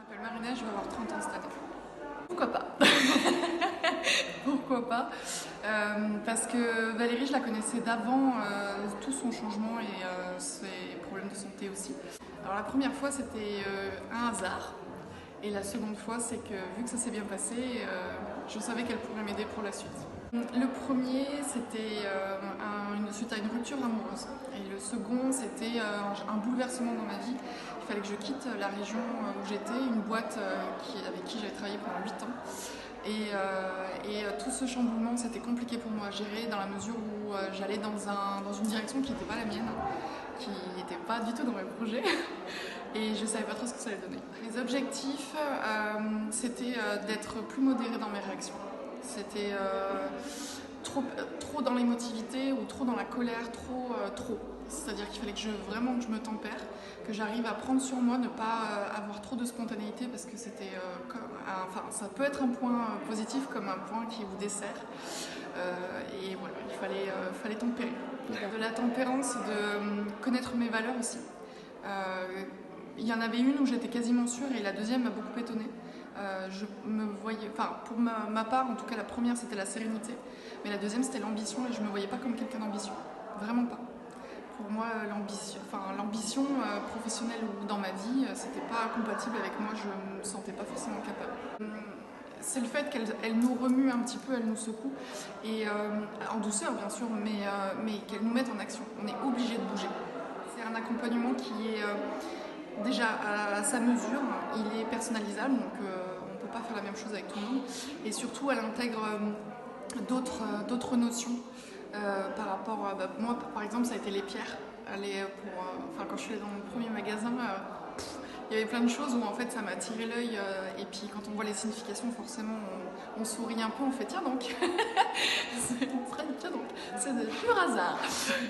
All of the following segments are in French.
m'appelle Marina, je vais avoir 30 ans cette année. Pourquoi pas? Pourquoi pas? Parce que Valérie, je la connaissais d'avant tout son changement et ses problèmes de santé aussi. Alors la première fois, c'était un hasard. Et la seconde fois, c'est que vu que ça s'est bien passé, je savais qu'elle pourrait m'aider pour la suite. Le premier, c'était suite à une rupture amoureuse. Et le second, c'était un bouleversement dans ma vie. Il fallait que je quitte la région où j'étais, une boîte avec qui j'avais travaillé pendant 8 ans. Et tout ce chamboulement, c'était compliqué pour moi à gérer dans la mesure où j'allais dans une direction qui n'était pas la mienne, qui n'était pas du tout dans mes projets. Et je ne savais pas trop ce que ça allait donner. Les objectifs, c'était d'être plus modérée dans mes réactions. C'était trop dans l'émotivité ou trop dans la colère, trop. C'est-à-dire qu'il fallait vraiment que je me tempère, que j'arrive à prendre sur moi, ne pas avoir trop de spontanéité parce que c'était ça peut être un point positif comme un point qui vous dessert. Et voilà, il fallait tempérer. De la tempérance, de connaître mes valeurs aussi. Il y en avait une où j'étais quasiment sûre et la deuxième m'a beaucoup étonnée. Je me voyais, pour ma part, en tout cas la première c'était la sérénité, mais la deuxième c'était l'ambition et je me voyais pas comme quelqu'un d'ambitieux, vraiment pas. Pour moi, l'ambition professionnelle ou dans ma vie, c'était pas compatible avec moi, je me sentais pas forcément capable. C'est le fait qu'elle nous remue un petit peu, elle nous secoue, et en douceur bien sûr, mais qu'elle nous mette en action. On est obligé de bouger. C'est un accompagnement qui est déjà à sa mesure, il est personnalisable, donc on ne peut pas faire la même chose avec tout le monde. Et surtout, elle intègre d'autres notions par rapport à... moi, par exemple, ça a été les pierres. Quand je suis allée dans mon premier magasin, il y avait plein de choses où en fait ça m'a attiré l'œil. Et puis quand on voit les significations, forcément, on sourit un peu, on fait tiens donc. Tiens donc. C'est de pur hasard.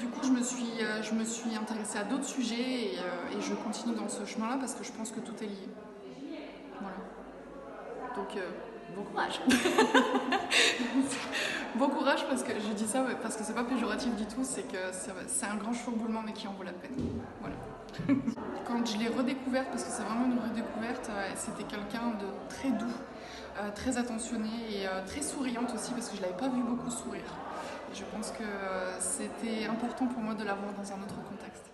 Du coup, je me suis intéressée à d'autres sujets et je continue dans ce chemin-là parce que je pense que tout est lié. Voilà. Donc, bon courage. Bon courage parce que je dis ça parce que c'est pas péjoratif du tout, c'est que c'est un grand chamboulement mais qui en vaut la peine. Voilà. Quand je l'ai redécouverte, parce que c'est vraiment une redécouverte, c'était quelqu'un de très doux, très attentionné et très souriante aussi parce que je l'avais pas vu beaucoup sourire. Et je pense que c'était important pour moi de l'avoir dans un autre contexte.